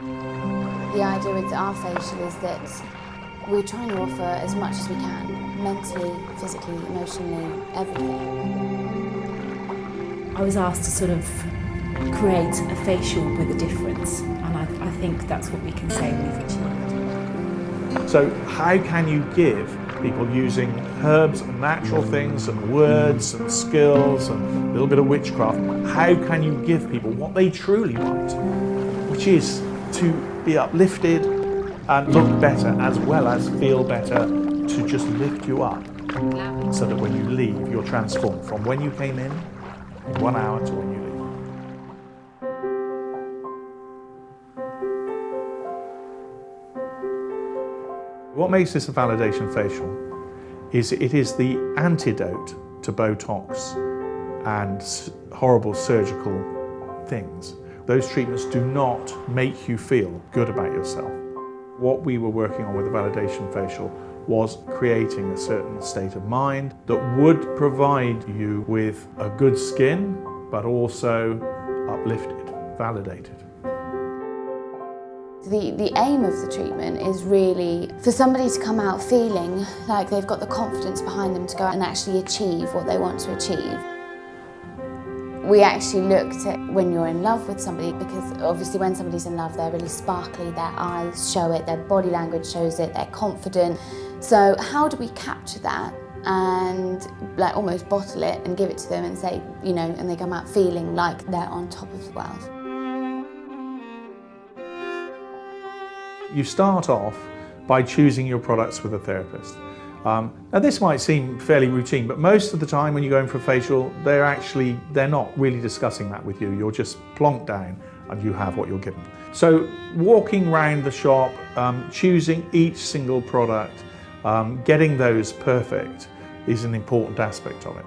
The idea with our facial is that we're trying to offer as much as we can, mentally, physically, emotionally, everything. I was asked to sort of create a facial with a difference, and I think that's what we can say we've achieved. So how can you give people using herbs and natural things and words and skills and a little bit of witchcraft, how can you give people what they truly want, which is to be uplifted and look better as well as feel better, to just lift you up so that when you leave you're transformed from when you came in 1 hour to when you leave. What makes this a validation facial is it is the antidote to Botox and horrible surgical things. Those treatments do not make you feel good about yourself. What we were working on with the validation facial was creating a certain state of mind that would provide you with a good skin, but also uplifted, validated. The aim of the treatment is really for somebody to come out feeling like they've got the confidence behind them to go out and actually achieve what they want to achieve. We actually looked at when you're in love with somebody, because obviously when somebody's in love they're really sparkly, their eyes show it, their body language shows it, they're confident. So how do we capture that and like almost bottle it and give it to them and say, you know, and they come out feeling like they're on top of the world. You start off by choosing your products with a therapist. Now this might seem fairly routine, but most of the time when you go in for a facial, they're not really discussing that with you. You're just plonked down and you have what you're given. So walking around the shop, choosing each single product, getting those perfect is an important aspect of it.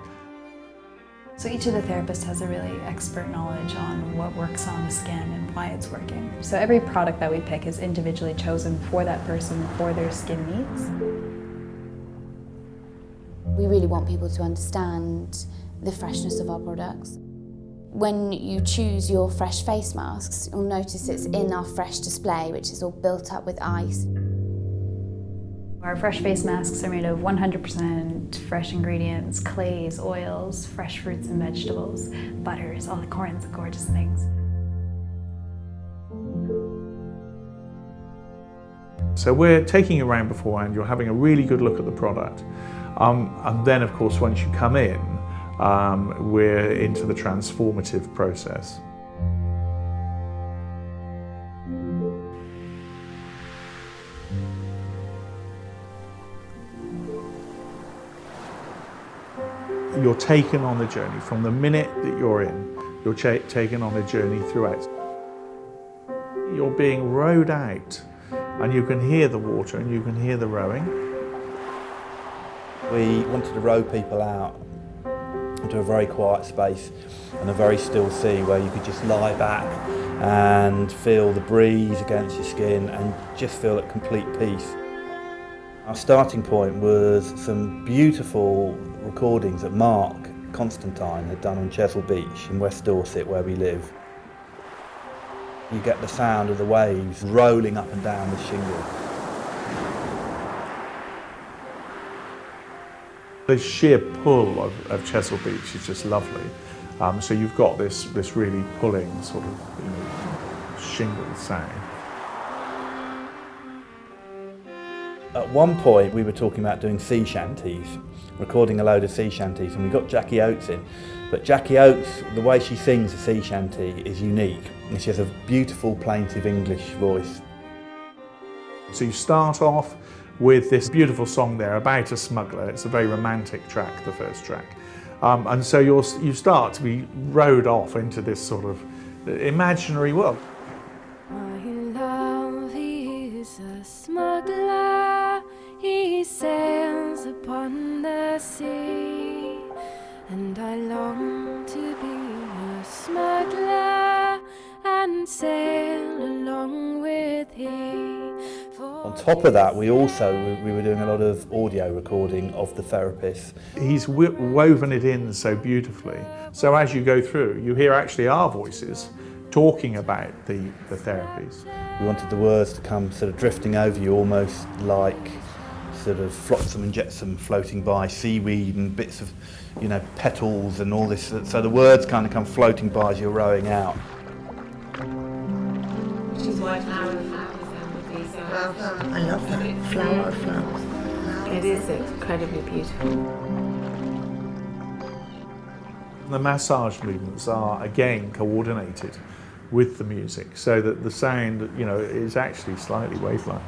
So each of the therapists has a really expert knowledge on what works on the skin and why it's working. So every product that we pick is individually chosen for that person, for their skin needs. We really want people to understand the freshness of our products. When you choose your fresh face masks, you'll notice it's in our fresh display, which is all built up with ice. Our fresh face masks are made of 100% fresh ingredients, clays, oils, fresh fruits and vegetables, butters, all the kinds of gorgeous things. So we're taking you around beforehand, you're having a really good look at the product. And then of course once you come in, we're into the transformative process. You're taken on the journey. From the minute that you're in, you're taken on a journey throughout. You're being rowed out, and you can hear the water and you can hear the rowing. We wanted to row people out into a very quiet space and a very still sea where you could just lie back and feel the breeze against your skin and just feel at complete peace. Our starting point was some beautiful recordings that Mark Constantine had done on Chesil Beach in West Dorset, where we live. You get the sound of the waves rolling up and down the shingle. The sheer pull of Chesil Beach is just lovely. So you've got this really pulling sort of shingle sound. At one point we were talking about doing sea shanties, recording a load of sea shanties, and we got Jackie Oates in. But Jackie Oates, the way she sings a sea shanty is unique, and she has a beautiful plaintive English voice. So you start off with this beautiful song there about a smuggler. It's a very romantic track, the first track. And so you start to be rowed off into this sort of imaginary world. My love, he is a smuggler, he sails upon the sea, and I long to be a smuggler and sail along with he. On top of that, we were doing a lot of audio recording of the therapist. He's woven it in so beautifully. So as you go through, you hear actually our voices talking about the therapies. We wanted the words to come sort of drifting over you, almost like sort of flotsam and jetsam floating by, seaweed and bits of, you know, petals and all this. So the words kind of come floating by as you're rowing out. I love that. Flowers. It is incredibly beautiful. The massage movements are again coordinated with the music so that the sound, you know, is actually slightly wave-like.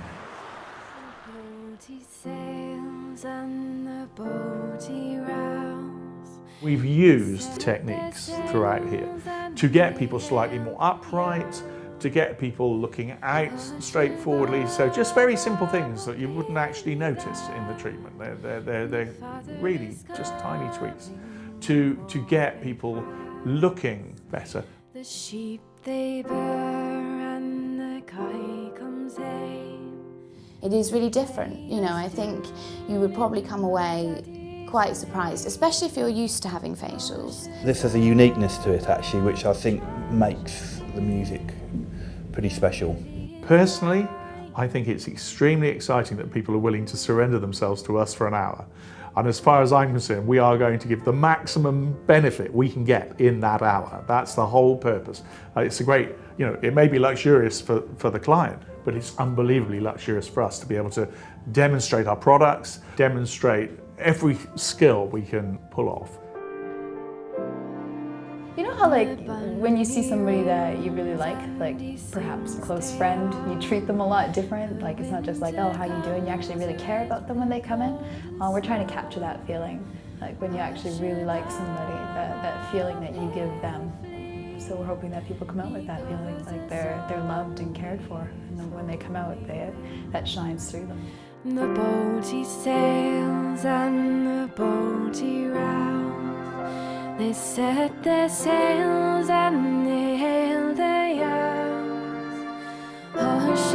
We've used techniques throughout here to get people slightly more upright, to get people looking out straightforwardly. So just very simple things that you wouldn't actually notice in the treatment. They're really just tiny tweaks to get people looking better. The sheep they burr and the kite comes home. It is really different, you know. I think you would probably come away quite surprised, especially if you're used to having facials. This has a uniqueness to it actually, which I think makes the music pretty special. Personally, I think it's extremely exciting that people are willing to surrender themselves to us for an hour. And as far as I'm concerned, we are going to give the maximum benefit we can get in that hour. That's the whole purpose. It's a great, you know, it may be luxurious for the client, but it's unbelievably luxurious for us to be able to demonstrate our products, demonstrate every skill we can pull off. You know how, like, when you see somebody that you really like perhaps a close friend, you treat them a lot different. Like, it's not just like, oh, how you doing? You actually really care about them when they come in. We're trying to capture that feeling, like when you actually really like somebody, that feeling that you give them. So we're hoping that people come out with that feeling, like they're loved and cared for. And then when they come out, that shines through them. The boat he sails and the boat he rows. They set their sails and they hail their yards. Hush